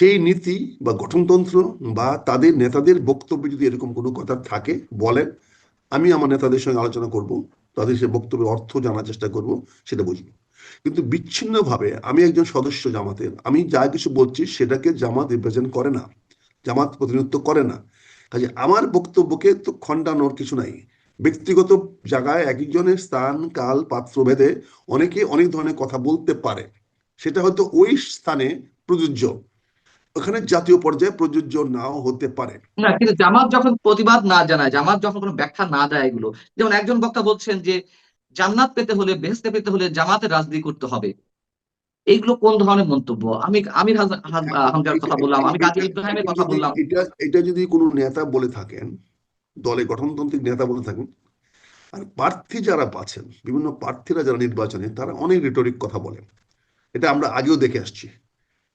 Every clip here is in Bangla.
সেই নীতি বা গঠনতন্ত্র বা তাদের নেতাদের বক্তব্যে যদি এরকম কোনো কথা থাকে বলেন, আমি আমার নেতাদের সঙ্গে আলোচনা করব, তাদের সে বক্তব্যের অর্থ জানার চেষ্টা করব, সেটা বুঝবো। কিন্তু বিচ্ছিন্নভাবে আমি একজন সদস্য জামাতের, আমি যা কিছু বলছি সেটাকে জামাত রিপ্রেজেন্ট করে না, জামাত প্রতিনিধিত্ব করে না। কাজে আমার বক্তব্যকে তো খণ্ডানোর কিছু নাই। ব্যক্তিগত জায়গায় এক একজনের স্থান কাল পাত্র ভেদে অনেকে অনেক ধরনের কথা বলতে পারে, সেটা হয়তো ওই স্থানে প্রযোজ্য, ওখানে জাতীয় পর্যায়ে প্রযোজ্য নাও হতে পারে। না, কিন্তু জামাত যখন প্রতিবাদ না জানায়, জামাত যখন কোনো ব্যাখ্যা না দেয় এগুলো, যেমন একজন বক্তা বলছেন যে জান্নাত পেতে হলে, বেহেশতে পেতে হলে জামাতের রাজনীতি করতে হবে, এইগুলো কোন ধরনের মন্তব্য? আমি আমির হামজার এটা কথা বললাম, আমি কাজী এটা ইব্রাহিমের এটা কথা যদি বললাম। এটা এটা যদি কোনো নেতা বলে থাকেন, দলে গঠনতান্ত্রিক নেতা বলে থাকেন, আর প্রার্থী যারা পাচ্ছেন, বিভিন্ন প্রার্থীরা যারা নির্বাচনে, তারা অনেক রেটরিক কথা বলেন। এটা আমরা আগেও দেখে আসছি।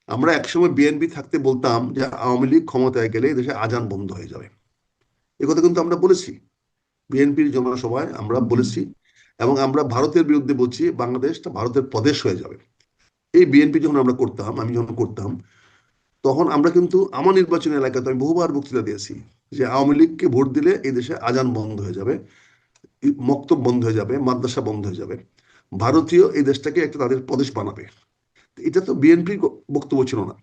আমরা একসময় বিএনপি থাকতে বলতাম যে আওয়ামী লীগ ক্ষমতায় গেলে দেশে আজান বন্ধ হয়ে যাবে, এ কথা কিন্তু আমরা বলেছি, বিএনপির জনসভায় আমরা বলেছি। এবং আমরা ভারতের বিরুদ্ধে বলছি বাংলাদেশটা ভারতের প্রদেশ হয়ে যাবে। এই বিএনপি যখন আমরা করতাম, আমি যখন করতাম, তখন আমরা কিন্তু আমার নির্বাচনী এলাকাতে আমি বহুবার বক্তৃতা দিয়েছি যে আওয়ামী লীগকে ভোট দিলে এই দেশে আজান বন্ধ হয়ে যাবে, মক্তব বন্ধ হয়ে যাবে, মাদ্রাসা বন্ধ হয়ে যাবে, ভারতীয় এই দেশটাকে একটা তাদের প্রদেশ বানাবে। এটা তো বিএনপির বক্তব্য ছিল না,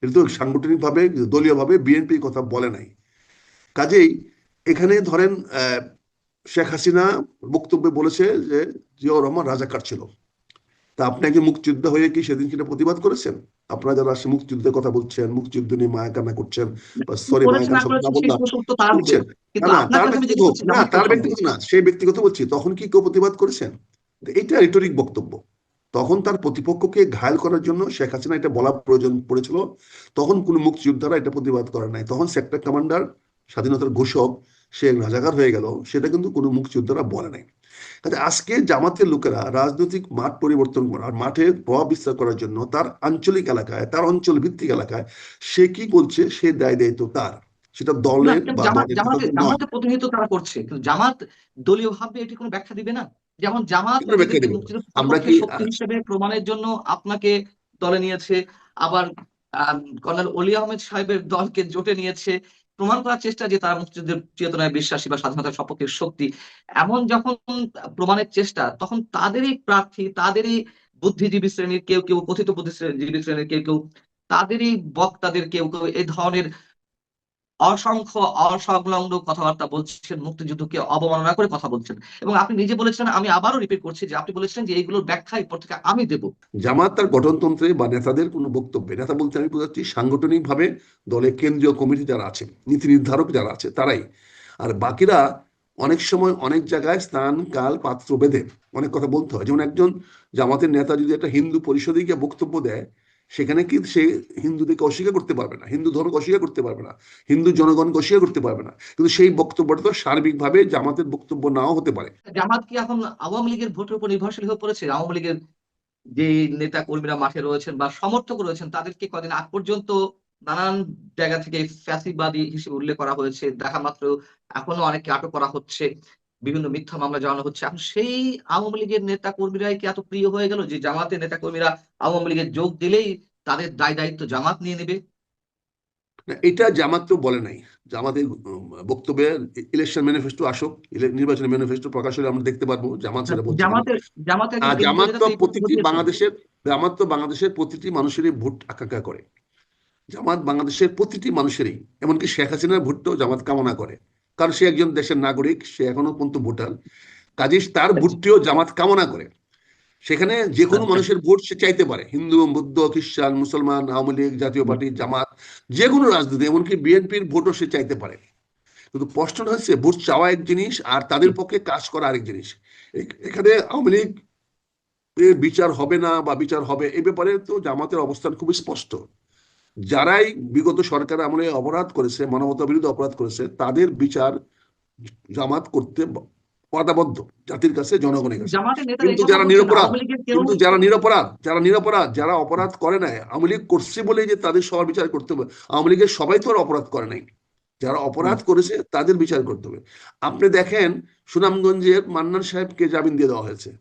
এটা তো সাংগঠনিকভাবে দলীয়ভাবে বিএনপি কথা বলে নাই। কাজেই এখানে ধরেন শেখ হাসিনা বক্তব্যে বলেছে যে জিয়াউর রহমান রাজাকার ছিল। তা আপনি একজন মুক্তিযোদ্ধা হয়ে কি সেদিন সেটা প্রতিবাদ করেছেন? আপনারা যারা আসলে মুক্তিযুদ্ধের কথা বলছেন, মুক্তিযুদ্ধ নিয়ে মায়া কান্না করছেন, বা কি সরি মায়া করেছে না কান্না শব্দ না করেছে সেই বললাম, প্রশ্ন তো তার হবে, করছেন। না কিন্তু না, আপনার তার কাছে আমি ব্যক্তিগত জিজ্ঞেস হোক, করছি না জামাতের তার সঙ্গে। ব্যক্তিগত না, সেই ব্যক্তিগত বলছি, তখন কি কেউ প্রতিবাদ করেছেন? তো এটা রিটরিক বক্তব্য। তখন তার প্রতিপক্ষকে ঘায়ল করার জন্য শেখ হাসিনা এটা বলা প্রয়োজন পড়েছিল। তখন কোনো মুক্তিযোদ্ধারা এটা প্রতিবাদ করার নাই, তখন সেক্টর কমান্ডার, স্বাধীনতার ঘোষক, সে রাজাকার হয়ে গেল, সেটা কিন্তু কোনো মুক্তিযোদ্ধারা বলে নাই। কাজে আজকে জামাতের লোকেরা রাজনৈতিক মাঠ পরিবর্তন করার, মাঠে প্রভাব বিস্তার করার জন্য তার আঞ্চলিক এলাকায়, তার অঞ্চল ভিত্তিক এলাকায় সে কি বলছে, সে দায় দায়িত্ব তার, সেটা না, দলের কিন্তু বা জামাত দলের জামাতে নেতাদের নয়। জামাতে প্রতিনিধিত্ব তারা করছে, কিন্তু জামাত দলীয় ভাবে এটি কোনো ব্যাখ্যা দিবে না। যেমন জামাত কেন ব্যাখ্যা নিজেকে দিব? মুক্তিযুদ্ধ আমরা সপক্ষে কি শক্তি হিসেবে প্রমাণের জন্য আপনাকে দলে নিয়েছে, আবার কর্নেল অলি আহমেদ সাহেবের দলকে জোটে নিয়েছে, প্রমাণ করার চেষ্টা যে তারা মুক্তিযুদ্ধের চেতনায় বিশ্বাসী বা স্বাধীনতার সপক্ষের শক্তি। এমন যখন প্রমাণের চেষ্টা, তখন তাদেরই প্রার্থী, তাদেরই বুদ্ধিজীবী শ্রেণীর কেউ কেউ, কথিত বুদ্ধিজীবী শ্রেণীর কেউ কেউ, তাদেরই বক্তাদের কেউ কেউ এই ধরনের অসংখ্য অসংলগ্ন কথাবার্তা বলছেন, মুক্তিযুদ্ধকে অবমাননা করে কথা বলছেন। এবং আপনি নিজে বলেছেন, আমি আবারও রিপিট করছি, যে আপনি বলেছেন যে এইগুলোর ব্যাখ্যা এরপর থেকে আমি দেব। জামাত তার গঠনতন্ত্রে বা নেতাদের কোনো বক্তব্যে, নেতা বলতে আমি বোঝাচ্ছি সাংগঠনিকভাবে দলের কেন্দ্রীয় কমিটি যারা আছে, নীতি নির্ধারক যারা আছে তারাই। আর বাকিরা অনেক সময় অনেক জায়গায় স্থান কাল পাত্র ভেদে অনেক কথা বলতে হয়। যেমন একজন জামাতের নেতা যদি একটা হিন্দু পরিষদে গিয়ে বক্তব্য দেয়, সেখানে কি সে হিন্দুদেরকে অস্বীকার করতে পারবে না, হিন্দু ধর্মকে অস্বীকার করতে পারবে না, হিন্দু জনগণকে অস্বীকার করতে পারবে না, কিন্তু সেই বক্তব্যটা তো সার্বিকভাবে জামাতের বক্তব্য নাও হতে পারে। জামাত কি এখন আওয়ামী লীগের ভোটের উপর নির্ভরশীল হয়ে পড়েছে? আওয়ামী লীগের যে নেতা কর্মীরা মাঠে রয়েছেন বা সমর্থক রয়েছেন, তাদেরকে কদিন আগ পর্যন্ত নানান জায়গা থেকে ফ্যাসিবাদী হিসেবে উল্লেখ করা হয়েছে, দেখা মাত্র এখনো অনেককে আটক করা হচ্ছে, বিভিন্ন মিথ্যা মামলা জানানো হচ্ছে। এখন সেই আওয়ামী লীগের নেতা কর্মীরাই কি এত প্রিয় হয়ে গেল যে জামাতের নেতা কর্মীরা আওয়ামী লীগের যোগ দিলেই তাদের দায় দায়িত্ব জামাত নিয়ে নেবে? না, এটা জামাত তো বলে নাই। জামাতের বক্তব্যে ইলেকশন ম্যানিফেস্টো আসুক, নির্বাচনী ম্যানিফেস্টো প্রকাশ হলে আমরা দেখতে পারবো জামাত সেটা বলছে কিনা। জামাতের জামাতের একজন আর কেন্দ্রীয় জামাত নেতা তো তো এই পর্যন্ত প্রতিটি দিয়েছেন। বাংলাদেশের, জামাত তো বাংলাদেশের প্রতিটি মানুষেরই ভোট আকাঙ্ক্ষা করে। জামাত বাংলাদেশের প্রতিটি মানুষেরই, এমনকি শেখ হাসিনার ভোটটাও জামাত কামনা করে, কারণ সে একজন দেশের নাগরিক, সে এখনো পর্যন্ত ভোটার। কাজে তার ভোটটিও জামাত কামনা করে। সেখানে যে কোনো আচ্ছা, মানুষের ভোট সে চাইতে পারে, হিন্দু, বৌদ্ধ, খ্রিস্টান, মুসলমান, আওয়ামী লীগ, জাতীয় পার্টি, জামাত, যে কোনো রাজনীতি, এমনকি বিএনপির ভোটও সে চাইতে পারে। কিন্তু প্রশ্নটা হচ্ছে ভোট চাওয়া এক জিনিস আর তাদের পক্ষে কাজ করা আরেক জিনিস। এখানে আওয়ামী লীগ এর বিচার হবে না বা বিচার হবে, এই ব্যাপারে তো জামাতের অবস্থান খুব স্পষ্ট। যারাই বিগত সরকার আমলে অপরাধ করেছে, মানবতা বিরুদ্ধে অপরাধ করেছে, তাদের বিচার জামাত করতে ওয়াদাবদ্ধ, জাতির কাছে, জনগণের কাছে। জামাতের নেতারা এই কিন্তু কথা যারা বলছেন, নিরপরাধ, আওয়ামী লীগের কেউ। কিন্তু যারা অপরাধ করে নাই, আওয়ামী লীগ করছে বলেই যে তাদের সবার বিচার করতে হবে, আওয়ামী লীগের সবাই তো আর অপরাধ করে নাই। যারা অপরাধ করেছে তাদের বিচার করতে হবে। আপনি দেখেন সুনামগঞ্জের মান্নান সাহেবকে জামিন দিয়ে দেওয়া হয়েছে।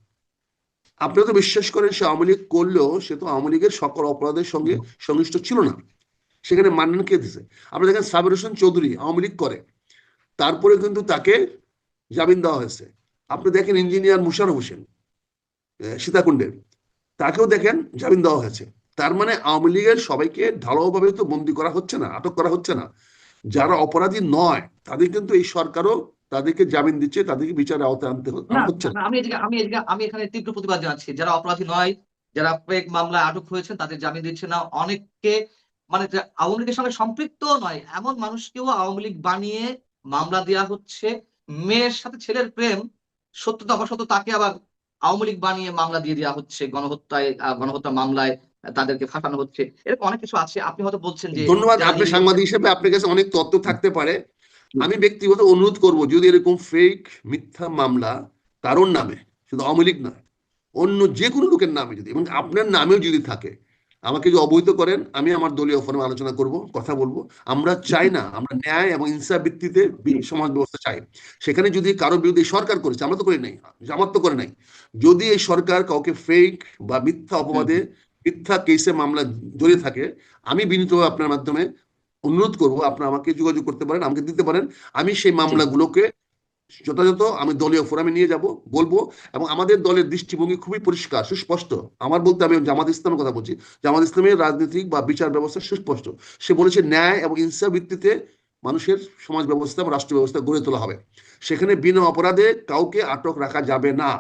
আপনি তো বিশ্বাস করেন সে আওয়ামী লীগ করলেও সে তো আওয়ামী লীগের সকল অপরাধের সঙ্গে সংশ্লিষ্ট ছিল না। সেখানে মানহানি কে দিছে? আপনি দেখেন সাবির হোসেন চৌধুরী আওয়ামী লীগ করে, তারপরে কিন্তু তাকে জামিন দেওয়া হয়েছে। আপনি দেখেন ইঞ্জিনিয়ার মুশাররফ হোসেন সীতাকুণ্ডের, তাকেও দেখেন জামিন দেওয়া হয়েছে। তার মানে আওয়ামী লীগের সবাইকে ঢালাওভাবে তো বন্দী করা হচ্ছে না, আটক করা হচ্ছে না। যারা অপরাধী নয় তাদের কিন্তু এই সরকারও তাদেরকে জামিন দিচ্ছে, তাদেরকে বিচারের আওতায় না আনা হচ্ছে না, না। না, আমি এখানে তীব্র প্রতিবাদ জানাচ্ছি। যারা অপরাধী নয়, যারা ফেক মামলায় আটক হয়েছেন, তাদের জামিন দিচ্ছে না। অনেককে, মানে যে আওয়ামী লীগের সঙ্গে সম্পৃক্ত নয় এমন মানুষকেও আওয়ামী লীগ বানিয়ে মামলা দেওয়া হচ্ছে। মেয়ের সাথে ছেলের প্রেম, সত্যতা অসত্য, তাকে আবার আওয়ামী লীগ বানিয়ে মামলা দিয়ে দেওয়া হচ্ছে। গণহত্যা মামলায় তাদেরকে ফাঁসানো হচ্ছে। এরকম অনেক কিছু আছে। আপনি হয়তো বলছেন যে ধন্যবাদ। যারা আপনি নির্দোষ। সাংবাদিক হিসেবে আপনার কাছে অনেক তথ্য থাকতে পারে। আমি ব্যক্তিগত অনুরোধ করব, যদি এরকম ফেক মিথ্যা মামলা কারোর নামে, শুধু আওয়ামী লীগ নয়, অন্য যে কোনো লোকের নামে যদি, এবং আপনার নামেও যদি থাকে, আমাকে যদি অবহিত করেন, আমি আমার দলীয় ফোরামে আলোচনা করব, কথা বলবো। আমরা চাই না, আমরা ন্যায় এবং ইনসাফ ভিত্তিতে সমাজ ব্যবস্থা চাই। সেখানে যদি কারো বিরুদ্ধে সরকার করেছে, আমরা তো করি নাই, জামাত তো করে নাই, যদি এই সরকার কাউকে ফেক বা মিথ্যা অপবাদে, মিথ্যা কেসে মামলা জড়িয়ে থাকে, আমি বিনীতভাবে আপনার মাধ্যমে অনুরোধ করব, আপনারা আমাকে যোগাযোগ করতে পারেন, আমাকে দিতে পারেন। আমি সেই জি, মামলাগুলোকে যথাযথ আমি দলীয় ফোরামে নিয়ে যাব, বলবো। এবং আমাদের দলের দৃষ্টিভঙ্গি খুবই পরিষ্কার, সুস্পষ্ট। আমার বলতে আমি জামাত ইসলামের কথা বলছি। জামাত ইসলামের রাজনৈতিক বা বিচার ব্যবস্থা সুস্পষ্ট। সে বলেছে ন্যায় এবং ইনসাফ ভিত্তিতে মানুষের সমাজ ব্যবস্থা এবং রাষ্ট্র ব্যবস্থা গড়ে তোলা হবে। সেখানে বিনা অপরাধে কাউকে আটক রাখা যাবে না,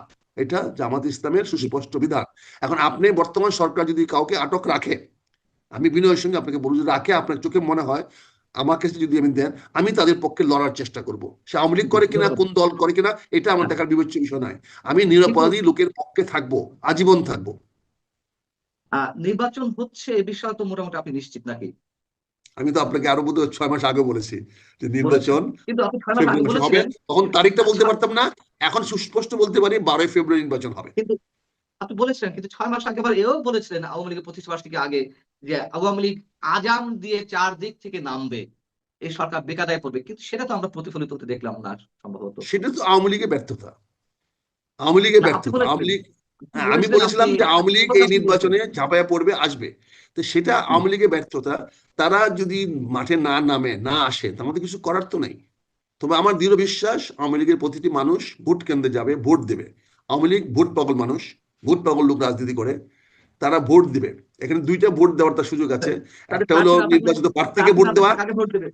এটা জামাত ইসলামের জি। সুস্পষ্ট বিধান। এখন আপনি বর্তমান সরকার যদি কাউকে আটক রাখে, আমি বিনয়ের সঙ্গে আপনাকে বলবো, যদি রাখে, আপনার চোখে মনে হয়, আমার কাছে যদি আমি দেন, আমি তাদের পক্ষে লড়ার চেষ্টা করব। সে আওয়ামী লীগ করে কিনা, ধন্যবাদ। কোন দল করে কিনা, এটা আমার হ্যাঁ, দেখার বিবেচ্য বিষয় নয়। আমি কিন্তু নিরপরাধী লোকের পক্ষে থাকবো, আজীবন থাকবো। নির্বাচন হচ্ছে এ বিষয়ে তো মোটামুটি আপনি নিশ্চিত নাকি? আমি তো আপনাকে আরো বোধ 6 মাস আগে বলেছি যে বলেছেন, নির্বাচন কিন্তু আপনি 6 মাস আগে ফেব্রুয়ারি মাসে হবে। বলেছিলেন। তখন তারিখটা বলতে আচ্ছা, পারতাম না, এখন সুস্পষ্ট বলতে পারি 12ই ফেব্রুয়ারি নির্বাচন হবে। কিন্তু আপনি বলেছিলেন, কিন্তু 6 মাস আগে আবার এও বলেছিলেন আওয়ামী লীগের প্রতিষ্ঠা বার্ষিকী আগে, যে আওয়ামী লীগ আজান দিয়ে চারদিক থেকে নামবে, এই সরকার বেকায়দায় পড়বে। কিন্তু সেটা তো আমরা প্রতিফলিত হতে দেখলাম না সম্ভবত। সেটা তো আওয়ামী লীগের ব্যর্থতা, আওয়ামী লীগের না, আপনি ব্যর্থতা, আওয়ামী বলেছিলেন, লীগ। আপনি হ্যাঁ, আমি বলেছিলেন, আপনি বলেছিলাম যে আওয়ামী লীগ এই প্রকাশ্যে বলেছেন। নির্বাচনে ঝাঁপায়া পড়বে, আসবে। তো সেটা হুম। আওয়ামী লীগের ব্যর্থতা। তারা যদি মাঠে না নামে, না আসে, তো আমাদের কিছু করার তো নাই। তবে আমার দৃঢ় বিশ্বাস, আওয়ামী লীগের প্রতিটি মানুষ ভোট কেন্দ্রে যাবে, ভোট দেবে। আওয়ামী লীগ ভোট পাগল মানুষ, ভোট পাগল লোক রাজনীতি করে, তারা ভোট দিবে। এখানে দুইটা ভোট দেওয়ার তার সুযোগ আছে। তাদের একটা হলো প্রার্থী না থাকলে, নির্বাচিত প্রার্থীকে প্রার্থী ভোট না দেওয়া। থাকলে কাকে ভোট দেবে?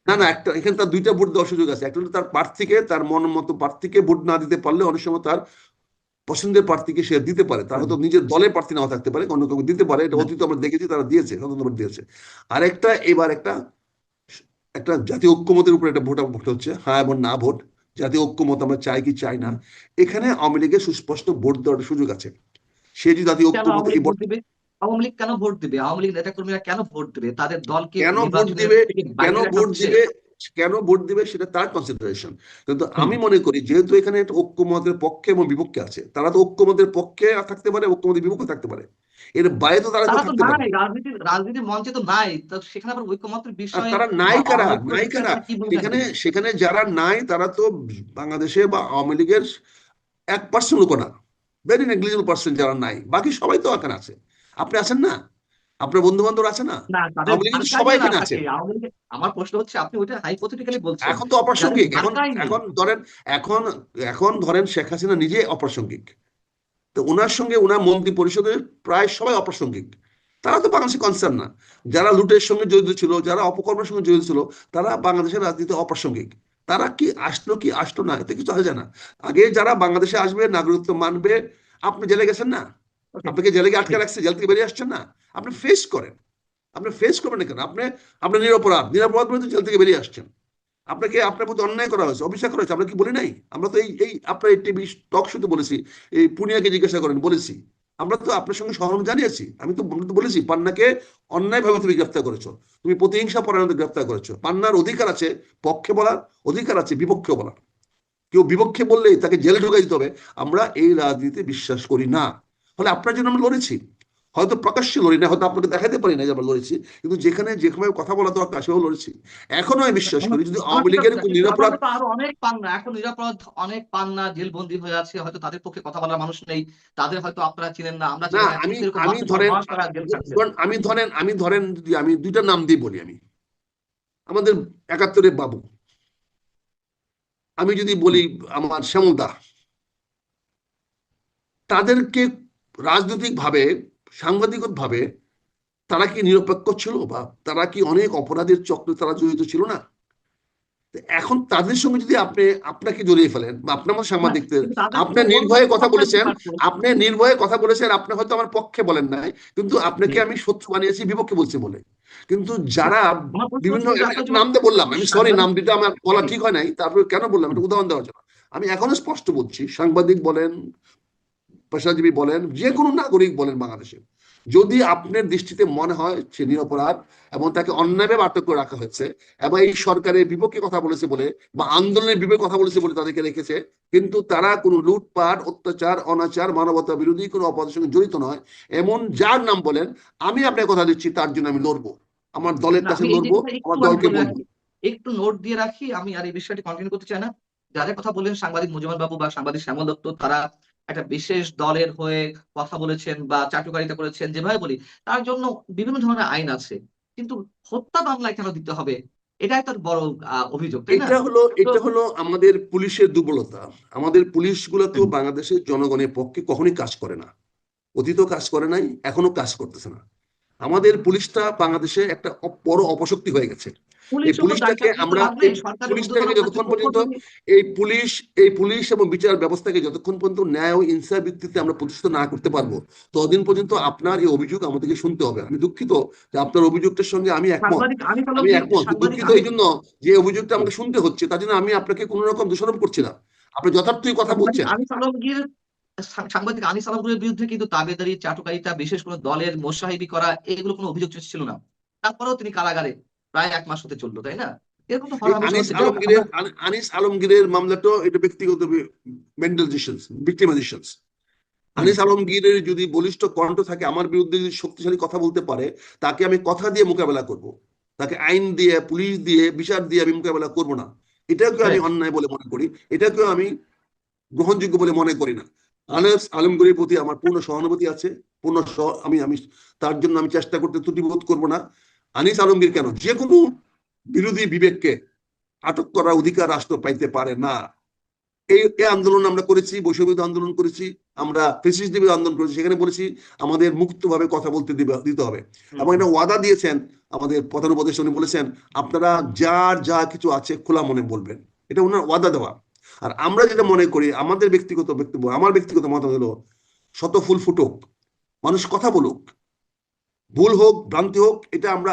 না হ্যাঁ, না, একটা এখানে তার দুইটা ভোট দেওয়ার সুযোগ আছে। একটা হলো তার প্রার্থীকে, তার মন মতো প্রার্থীকে ভোট না দিতে পারলে অনেক সময় তার পছন্দের প্রার্থীকে সে দিতে পারে। তার হয়তো নিজের দলের প্রার্থী নাও থাকতে পারে, অন্য কাউকে দিতে পারে। এটা হ্যাঁ। অতীত আমরা দেখেছি, তারা দিয়েছে, স্বতন্ত্র ভোট দিয়েছে। আর একটা, এবার একটা একটা জাতীয় ঐক্যমতের উপর একটা ভোট ভোট হচ্ছে, হ্যাঁ এবং না ভোট। জাতীয় ঐক্যমত আমরা চাই কি চাই না, এখানে আওয়ামী লীগের সুস্পষ্ট ভোট দেওয়ার সুযোগ আছে। সে যদি জাতীয় কেন ঐক্যমত আওয়ামী এই লীগ ভোট দিবে? আওয়ামী লীগ কেন ভোট দিবে? আওয়ামী লীগ নেতা কর্মীরা কেন ভোট দিবে? তাদের দলকে কেন ভোট নির্বাচনের দিবে, থেকে কেন বাইরে রাখা ভোট হচ্ছে। দিবে, কেন ভোট দিবে সেটা তার কনসিডারেশন। কিন্তু হুম। আমি মনে করি, যেহেতু এখানে একটা ঐক্যমতের পক্ষে এবং বিপক্ষে আছে, তারা তো ঐক্যমতের পক্ষে থাকতে পারে, ঐক্যমতের বিপক্ষে থাকতে পারে। এর বাইরে তো তারা কেউ তারা তো থাকতে পারে নাই, না। রাজনীতির মঞ্চে তো নাই, তো সেখানে আবার ঐকমত্যের আর বিষয়ে তারা নাই কারা, নাই অনৈক্যের বিষয়ে কারা? তারা কি বলবেন? সেখানে সেখানে যারা নাই, তারা তো বাংলাদেশে বা আওয়ামী লীগের 1% লোক না, ভেরি নেগলিজেবল পার্সেন্ট যারা নাই। বাকি সবাই তো এখানে আছে। আপনি আছেন না, আপনার বন্ধু বান্ধব আছে না, না, তাদের আওয়ামী লীগ ধার কিন্তু সবাই কাইয়ে না এখানে আছে। থাকে আওয়ামী লীগের। আমার প্রশ্ন হচ্ছে, আপনি ওইটা হাইপোথেটিক্যালি বলছেন, এখন তো যাদের অপ্রাসঙ্গিক, ধার এখন কাই নেই। এখন ধরেন, এখন এখন ধরেন শেখ হাসিনা নিজে অপ্রাসঙ্গিক। তো ওনার সঙ্গে ওনার মন্ত্রী পরিষদের প্রায় সবাই অপ্রাসঙ্গিক। তারা তো বাংলাদেশে কনসার্ন না। যারা লুটের সঙ্গে জড়িত ছিল, যারা অপকর্মের সঙ্গে জড়িত ছিল, তারা বাংলাদেশের রাজনীতিতে অপ্রাসঙ্গিক। তারা কি আসলো না, এতে কিছু আসে যায় না। আগে যারা বাংলাদেশে আসবে, নাগরিকত্ব মানবে। আপনি জেলে গেছেন না, ওকে, আপনাকে জেলে আটকে রাখছে, জেল থেকে বেরিয়ে আসছেন না, আপনি ফেস করেন। আপনি ফেস করবেন না কেন? আপনি নিরপরাধ, নিরপরাধ বলে তো জেল থেকে বেরিয়ে আসছেন। আপনাকে, আপনার প্রতি অন্যায় করা হয়েছে, অবিচার করা হয়েছে, আমরা কি বলি নাই? আমরা তো এই এই আপনার এই টিভি টক শোতে বলেছি, এই পুনিয়াকে জিজ্ঞাসা করেন, বলেছি। আমরা তো আপনার সঙ্গে সহমত জানিয়েছি। আমি তো বলেছি, পান্নাকে অন্যায়ভাবে তুমি গ্রেফতার করেছো, তুমি প্রতিহিংসা পরায়ণতা গ্রেফতার করেছো। পান্নার অধিকার আছে পক্ষে বলার, অধিকার আছে বিপক্ষে বলার। কেউ বিপক্ষে বললেই তাকে জেলে ঢুকাই দিতে হবে, আমরা এই রাজনীতি বিশ্বাস করি না। ফলে আপনার জন্য আমরা লড়েছি। হয়তো প্রকাশ্যে লড়ি না, হয়তো আপনাকে দেখাতে পারি না যে আমরা লড়েছি, কিন্তু যেখানে যেভাবে কথা বলা দরকার সেভাবে লড়েছি। এখনো আমি বিশ্বাস আমার করি যদি আমার আওয়ামী সেটা লীগের বুঝা, কোন কিন্তু আমার নিরপরাধ, হয়তো আরো অনেক পান্না, এখন নিরাপরাধ অনেক পান্না জেলবন্দি হয়ে আছে, হয়তো তাদের পক্ষে কথা বলার মানুষ নেই, তাদের হয়তো আপনারা চিনেন না, আমরা না চিনি না, আমি কিন্তু এরকম আমি মানুষ ধরেন মাস তারা জেল খাটছেন। ধরেন- আমি ধরেন যদি আমি দুইটা নাম দিয়ে বলি, আমি আমাদের একাত্তরের বাবু, আমি যদি বলি আমার শ্যামল দা, তাদেরকে রাজনৈতিক ভাবে, সাংবাদিকত ভাবে তারা কি নিরপেক্ষ ছিল, বা তারা কি অনেক অপরাধের চক্রে তারা জড়িত ছিল না? তো এখন তাদের সঙ্গে যদি আপনাকে জড়িয়ে ফেলেন, বা আপনার মতো হ্যাঁ, সাংবাদিকদের, কিন্তু তাদের তো আপনি অন্য নির্ভয়ে একটা কথা সরকার বলেছেন, দোষার করেছে। আপনি হয়তো আমার পক্ষে বলেন নাই, কিন্তু জি, আপনাকে আমি শত্রু বানিয়েছি বিপক্ষে বলছি বলে। কিন্তু না, যারা আমার প্রশ্ন বিভিন্ন, হচ্ছে যে আমি আপনার একটা যখন নাম দিয়ে বললাম, কোনো আমি সরি সাংবাদিক, নাম দিতে আমার বলা জি, ঠিক হয় নাই, তারপরে কেন বললাম, হুম, একটা উদাহরণ দেওয়ার জন্য। আমি এখনো স্পষ্ট বলছি, সাংবাদিক বলেন, পেশাজীবী বলেন, যে কোনো নাগরিক বলেন বাংলাদেশের, যদি আপনার দৃষ্টিতে মনে হয় সে নিরপরাধ এবং তাকে অন্যায়ভাবে আটক করে রাখা হয়েছে, এবং এই সরকারের বিপক্ষে কথা বলেছে বলে বা আন্দোলনের বিপক্ষে কথা বলেছে বলে তাদেরকে রেখেছে, কিন্তু তারা কোনো লুটপাট, অত্যাচার, অনাচার, মানবতা বিরোধী কোনো অপরাধের সঙ্গে জড়িত নয়, এমন যার নাম বলেন, আমি আপনাকে কথা দিচ্ছি তার জন্য আমি লড়বো, আমার দলের না, কাছে আমি এই যে লড়বো, কথা আমার একটু আমি দলকে বলে বলবো। রাখি, একটু নোট দিয়ে রাখি, আমি আর এই বিষয়টি কন্টিনিউ করতে চাই না। যাদের কথা বললেন সাংবাদিক মুজিবুর বাবু বা সাংবাদিক শ্যামল দত্ত, তারা একটা বিশেষ দলের হয়ে কথা বলেছেন বা চাটুকারিতা করেছেন, যেভাবে বলি, তার জন্য বিভিন্ন ধরনের আইন আছে, কিন্তু হত্যা মামলায় কেন দিতে হবে? এটাই তার বড় অভিযোগ, তাই না? তো এটা হলো আমাদের পুলিশের দুর্বলতা। আমাদের পুলিশগুলো তো হুম, বাংলাদেশের জনগণের পক্ষে কখনোই কাজ করে না, অতীতও কাজ করে নাই, এখনো কাজ করতেছে না। আমাদের পুলিশটা বাংলাদেশে একটা বড় অপশক্তি হয়ে গেছে। এই পুলিশের উপর দায় পুলিশটাকে চাপিয়ে তো আমরা লাভ এই নেই, সরকারের পুলিশটাকে ঊর্ধ্বতন যতক্ষণ কর্তৃপক্ষ পর্যন্ত যদি, এই পুলিশ এই পুলিশ এবং বিচার ব্যবস্থাকে যতক্ষণ পর্যন্ত ন্যায় ও ইনসাফ ভিত্তিতে আমরা প্রতিষ্ঠিত না করতে পারবো, ততদিন পর্যন্ত আপনার এই অভিযোগ আমাদেরকে শুনতে হবে। আমি দুঃখিত যে আপনার অভিযোগটার সঙ্গে আমি একমত। আমি একমত, সাংবাদিক দুঃখিত এই আনিস, জন্য যে অভিযোগটা আমাকে শুনতে হচ্ছে, তার জন্য আমি আপনাকে কোনো রকম দোষারোপ করছি না, আপনি যথার্থই কথা সাংবাদিক বলছেন। আনিস আলমগীর, সাংবাদিক আনিস আলমগীরের বিরুদ্ধে কিন্তু তাবেদারি, চাটুকারিতা, বিশেষ করে দলের মোসাহিবি করা, এগুলো কোনো অভিযোগ ছিল না। তারপরেও তিনি কারাগারে প্রায় 1 মাস হতে চললো, তাই না? এরকম তো এই হওয়ার বিষয় হচ্ছে। যাই হোক, আমরা, আনিস আলমগীরের মামলাটা এটা ব্যক্তিগত মেন্টালাইজেশনস, ভিক্টিমাইজেশনস। হুম, আনিস আলমগীরের যদি বলিষ্ঠ কণ্ঠ থাকে, আমার বিরুদ্ধে যদি শক্তিশালী কথা বলতে পারে, তাকে আমি কথা দিয়ে মোকাবেলা করব, তাকে আইন দিয়ে, পুলিশ দিয়ে, বিচার দিয়ে আমি মোকাবেলা করব না। এটাকেও আমি correct। অন্যায় বলে মনে করি, এটাকেও আমি গ্রহণযোগ্য বলে মনে করি না। আনিস আলমগীরের প্রতি আমার পূর্ণ সহানুভূতি আছে, আমি আমি তার জন্য আমি চেষ্টা করতে ত্রুটিবোধ করব না। আনিস আলমগীর কেন, যে কোনো বিরোধী বিবেককে আটক করার অধিকার রাষ্ট্র পাইতে পারে না। এই আন্দোলন আমরা করেছি, বৈষম্য আন্দোলন করেছি, আমরা ফ্যাসিস্ট বিরোধী আন্দোলন করেছি, সেখানে বলেছি আমাদের মুক্তভাবে কথা বলতে দিতে হবে। হুম, এবং একটা ওয়াদা দিয়েছেন আমাদের প্রধান উপদেষ্টা, উনি বলেছেন আপনারা যার যা কিছু আছে খোলা মনে বলবেন, এটা ওনার ওয়াদা দেওয়া। আর আমরা যেটা মনে করি, আমাদের ব্যক্তিগত বক্তব্য, আমার ব্যক্তিগত মতামত হলো, শত ফুল ফুটুক, মানুষ কথা বলুক, ভুল হোক ভ্রান্তি হোক, এটা আমরা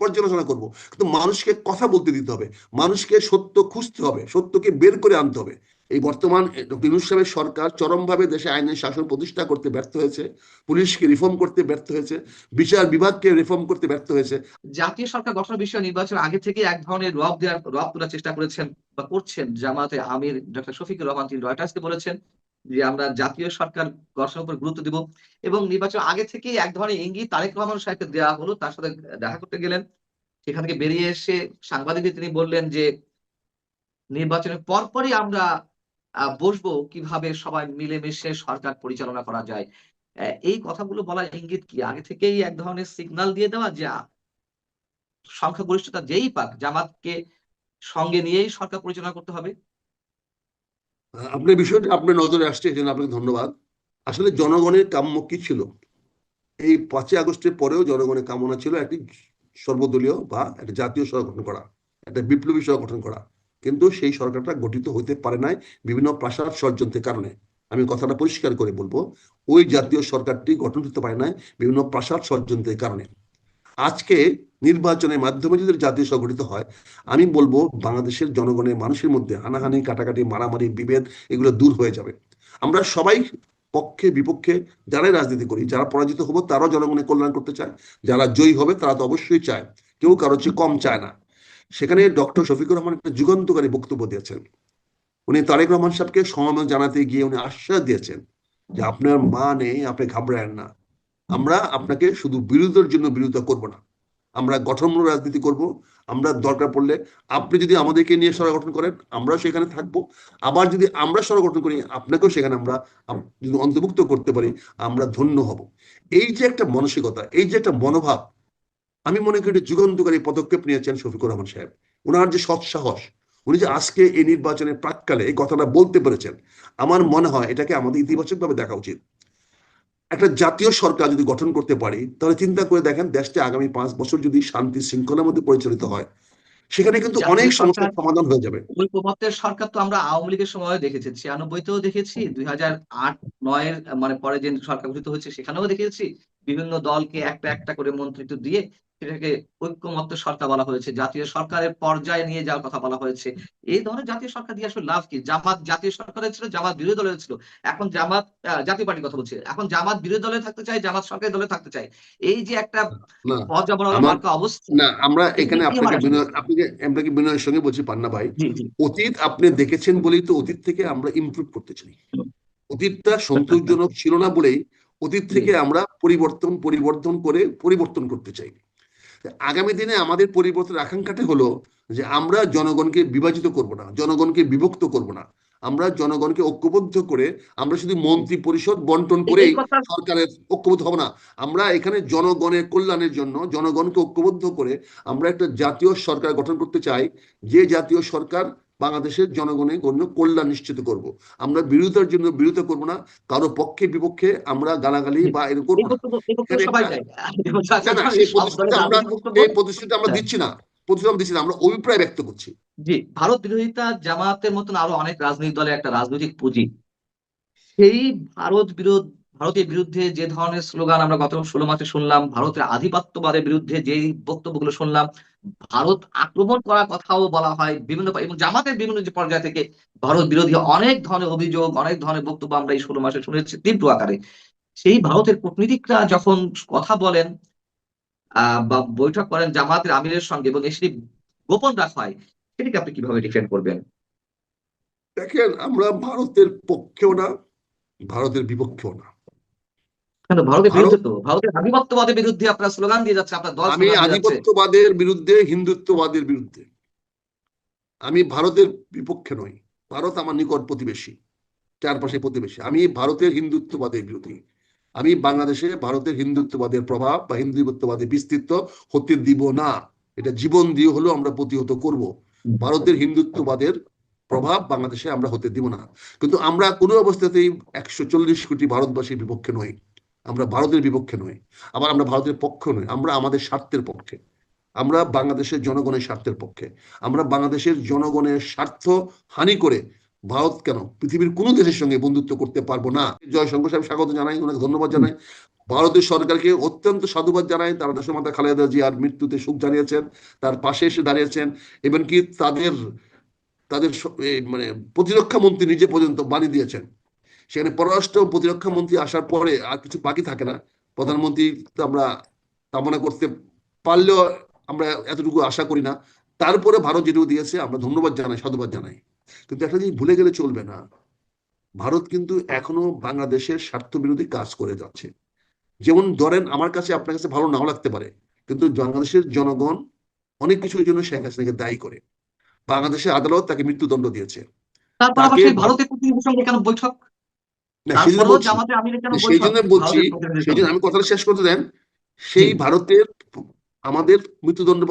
পর্যালোচনা করব, কিন্তু মানুষকে কথা বলতে দিতে হবে, মানুষকে সত্য খুঁজতে হবে, সত্যকে বের করে আনতে হবে। এই বর্তমান ডক্টর ইউনূস সাহেবের সরকার চরমভাবে দেশে আইনের শাসন প্রতিষ্ঠা করতে ব্যর্থ হয়েছে, পুলিশকে রিফর্ম করতে ব্যর্থ হয়েছে, বিচার বিভাগকে রিফর্ম করতে ব্যর্থ হয়েছে। জাতীয় সরকার গঠনের বিষয়ে নির্বাচন আগে থেকে এক ধরনের রব তোলার চেষ্টা করেছেন বা করছেন জামায়াতে আমির ডক্টর শফিকুর রহমান। তিনি রয়টার্সকে বলেছেন যে আমরা জাতীয় সরকার গঠনের উপর গুরুত্ব দিব, এবং নির্বাচন আগে থেকেই এক ধরনের ইঙ্গিত তারেক রহমান সাহেবকে দেওয়া হলো। তার সাথে দেখা করতে গেলেন, সেখান থেকে বেরিয়ে এসে সাংবাদিকদের তিনি বললেন যে নির্বাচনের পরপরই আমরা বসবো কিভাবে সবাই মিলেমিশে সরকার পরিচালনা করা যায়। এই কথাগুলো বলার ইঙ্গিত কি আগে থেকেই এক ধরনের সিগন্যাল দিয়ে দেওয়া যে সংখ্যাগরিষ্ঠতা যেই পাক, জামাতকে সঙ্গে নিয়েই সরকার পরিচালনা করতে হবে? আপনার বিষয়টা আপনার নজরে আসছে, এই জন্য আপনাকে ধন্যবাদ। আসলে জনগণের কাম্য কি ছিল, এই 5ই আগস্টের পরেও জনগণের কামনা ছিল একটি সর্বদলীয় বা একটা জাতীয় সরকার গঠন করা, একটা বিপ্লবী সরকার গঠন করা। কিন্তু সেই সরকারটা গঠিত হইতে পারে নাই বিভিন্ন প্রাসাদ ষড়যন্ত্রের কারণে। আমি কথাটা পরিষ্কার করে বলবো, ওই জাতীয় সরকারটি গঠন হতে পারে নাই বিভিন্ন প্রাসাদ ষড়যন্ত্রের কারণে। আজকে নির্বাচনের মাধ্যমে যদি জাতীয় সরকার গঠিত হয়, আমি বলবো বাংলাদেশের জনগণের, মানুষের মধ্যে হানাহানি, কাটাকাটি, মারামারি, বিভেদ, এগুলো দূর হয়ে যাবে। আমরা সবাই পক্ষে বিপক্ষে যারাই রাজনীতি করি, যারা পরাজিত হবো তারাও জনগণের কল্যাণ করতে চায়, যারা জয়ী হবে তারা তো অবশ্যই চায়, কেউ কারো চেয়ে কম চায় না। সেখানে ডক্টর শফিকুর রহমান একটা যুগান্তকারী বক্তব্য দিয়েছেন। উনি তারেক রহমান সাহেবকে সমবেদনা জানাতে গিয়ে উনি আশ্বাস দিয়েছেন যে আপনার মা নেই, আপনি ঘাবড়ায়েন না, আমরা আপনাকে শুধু বিরোধিতার জন্য বিরোধিতা করব না, আমরা গঠনমূলক রাজনীতি করব। আমরা দরকার পড়লে আপনি যদি আমাদেরকে নিয়ে সরকার গঠন করেন আমরাও সেখানে থাকবো, আবার যদি আমরা সরকার গঠন করি আপনাকেও সেখানে আমরা যদি অন্তর্ভুক্ত করতে পারি আমরা ধন্য হব। এই যে একটা মানসিকতা, এই যে একটা মনোভাব, আমি মনে করি এটা যুগান্তকারী পদক্ষেপ নিয়েছেন শফিকুর রহমান সাহেব। ওনার যে সৎসাহস, উনি যে আজকে এই নির্বাচনের প্রাক্কালে এই কথাটা বলতে পেরেছেন, আমার মনে হয় এটাকে আমাদের ইতিবাচকভাবে দেখা উচিত। একটা জাতীয় সরকার যদি গঠন করতে পারি তাহলে চিন্তা করে দেখেন দেশটা আগামী 5 বছর যদি শান্তি শৃঙ্খলার মধ্যে পরিচালিত হয়, সেখানে কিন্তু জাতীয় অনেক সরকার, সমস্যার সমাধান হয়ে যাবে। ঐক্যমত্যের সরকার তো আমরা আওয়ামী লীগের সময় দেখেছি, 96-তেও দেখেছি, 2008-9-এর মানে পরে যে সরকার গঠিত হয়েছে সেখানেও দেখেছি। বিভিন্ন দলকে একটা একটা করে মন্ত্রিত্ব দিয়ে সেটাকে ঐক্যমত্য সরকার বলা হয়েছে, জাতীয় সরকারের পর্যায়ে নিয়ে যাওয়ার কথা বলা হয়েছে। এই ধরনের জাতীয় সরকার দিয়ে আসলে লাভ কি? জামাত জাতীয় সরকারে ছিল, জামাত বিরোধী দলে ছিল, এখন জামাত জাতীয় পার্টির কথা বলছে, এখন জামাত বিরোধী দলে থাকতে চায়, জামাত সরকারি দলে থাকতে চায়। এই যে একটা না, অজবরল আমার মার্কা অবস্থা, না, আমরা এখানে এখানে কি আপনাকে হওয়ার আসলে? বিনয়, আপনাকে বিনয়ের সঙ্গে বলছি পান্না ভাই, জি জি। অতীত আপনি দেখেছেন বলেই তো অতীত থেকে আমরা ইমপ্রুভ করতে চাই। অতীতটা সন্তোষজনক ছিল না বলেই অতীত জি। থেকে আমরা পরিবর্তন পরিবর্তন করে পরিবর্তন করতে চাই। আগামী দিনে আমাদের পরিবর্তনের আকাঙ্ক্ষাটা হলো যে আমরা জনগণকে বিভাজিত করব না, জনগণকে বিভক্ত করব না, আমরা জনগণকে ঐক্যবদ্ধ করে, আমরা শুধু মন্ত্রী পরিষদ বন্টন এই করেই কথা। সরকারের ঐক্যবদ্ধ হব না। আমরা এখানে জনগণের কল্যাণের জন্য জনগণকে ঐক্যবদ্ধ করে আমরা একটা জাতীয় সরকার গঠন করতে চাই, যে জাতীয় সরকার বাংলাদেশের জনগণের জন্য কল্যাণ নিশ্চিত করব। আমরা বিরোধিতার জন্য বিরোধিতা করব না, কারো পক্ষে বিপক্ষে আমরা গালাগালি জি। বা এরকম করবো না। এই বক্তব্য এখানে সবাই একটা, চায়। না না, এই সেই সব প্রতিশ্রুতি দলের আমরা, রাজনৈতিক বক্তব্য। এই প্রতিশ্রুতি আমরা হ্যাঁ, দিচ্ছি না, প্রতিশ্রুতি আমরা দিচ্ছি না, আমরা অভিপ্রায় ব্যক্ত করছি। জি। ভারত বিরোধিতা জামাতের মতন আরো অনেক রাজনৈতিক দলের একটা রাজনৈতিক পুঁজি। সেই ভারত বিরোধ, ভারতের বিরুদ্ধে যে ধরনের স্লোগান আমরা গত 16 মাসে শুনলাম, ভারতের আধিপত্যবাদের বিরুদ্ধে যেই বক্তব্যগুলো শুনলাম, ভারত আক্রমণ করার কথাও বলা হয় বিভিন্ন, এবং জামাতের বিভিন্ন যে পর্যায় থেকে ভারত বিরোধী অনেক ধরনের অভিযোগ, অনেক ধরনের বক্তব্য আমরা এই 16 মাসে শুনেছি তীব্র আকারে। সেই ভারতের কূটনীতিকরা যখন কথা বলেন বা বৈঠক করেন জামাতের আমিরের সঙ্গে এবং সেটি গোপন রাখা হয়, সেটাকে আপনি কিভাবে ডিফেন্ড করবেন? দেখেন, আমরা ভারতের পক্ষেও না, ভারতের বিপক্ষেও না। কেন ভারতের ভারত, বিরুদ্ধে তো, ভারতের আধিপত্যবাদের বিরুদ্ধে আপনার স্লোগান দিয়ে যাচ্ছে, আপনার দল আমি স্লোগান দিয়ে যাচ্ছে। আধিপত্যবাদের বিরুদ্ধে, হিন্দুত্ববাদের বিরুদ্ধে, আমি ভারতের বিপক্ষে নই। ভারত আমার নিকট প্রতিবেশী, চারপাশে প্রতিবেশী। আমি ভারতের হিন্দুত্ববাদের বিরোধী। আমি বাংলাদেশে ভারতের হিন্দুত্ববাদের প্রভাব বা হিন্দুত্ববাদের বিস্তৃত হতে দিব না। এটা জীবন দিয়ে হলেও আমরা প্রতিহত করব। ভারতের হিন্দুত্ববাদের প্রভাব বাংলাদেশে আমরা হতে দিব না। কিন্তু আমরা কোনো অবস্থাতেই 140 কোটি ভারতবাসীর বিপক্ষে নই। আমরা ভারতের বিপক্ষে নই, আবার আমরা ভারতের পক্ষ নই। আমরা আমাদের স্বার্থের পক্ষে, আমরা বাংলাদেশের জনগণের স্বার্থের পক্ষে। আমরা বাংলাদেশের জনগণের স্বার্থ হানি করে ভারত কেন, পৃথিবীর কোন দেশের সঙ্গে বন্ধুত্ব করতে পারবো না। জয়শঙ্কর সাহেব স্বাগত জানাই, ওনাকে ধন্যবাদ জানাই। ভারতের সরকারকে অত্যন্ত সাধুবাদ জানাই, তারা দেশমাতা খালেদা জিয়ার মৃত্যুতে শোক জানিয়েছেন, তার পাশে এসে দাঁড়িয়েছেন। এমনকি তাদের তাদের মানে প্রতিরক্ষা মন্ত্রী নিজে পর্যন্ত বাণী দিয়েছেন। সেখানে পররাষ্ট্র প্রতিরক্ষা মন্ত্রী আসার পরে আর কিছু বাকি থাকে না। প্রধানমন্ত্রী তো আমরা কামনা করতে পারলেও আমরা এতটুকু আশা করি না। তারপরে ভারত যেটুকু দিয়েছে আমরা ধন্যবাদ জানাই, সাধুবাদ জানাই। কিন্তু একটা জিনিস ভুলে গেলে চলবে না, ভারত কিন্তু এখনো বাংলাদেশের স্বার্থ বিরোধী কাজ করে যাচ্ছে। যেমন ধরেন, আমার কাছে আপনার কাছে ভালো নাও লাগতে পারে, কিন্তু বাংলাদেশের জনগণ অনেক কিছুর জন্য শেখ হাসিনাকে দায়ী করে। বাংলাদেশের আদালত তাকে মৃত্যুদণ্ড দিয়েছে। তারপর আবার তাকে সেই ভারতের প্রতিনিধির সঙ্গে কেন বৈঠক? না, সেই জন্য তারপরেও বলছি, জামাতের আমিরের কেন সেই বৈঠক জন্য বলছি, ভারতের প্রতিনিধির সেই জন্য সঙ্গে? আমি কথাটা শেষ করতে দেন। জি। সেই ভারতের আমাদের মৃত্যুদণ্ড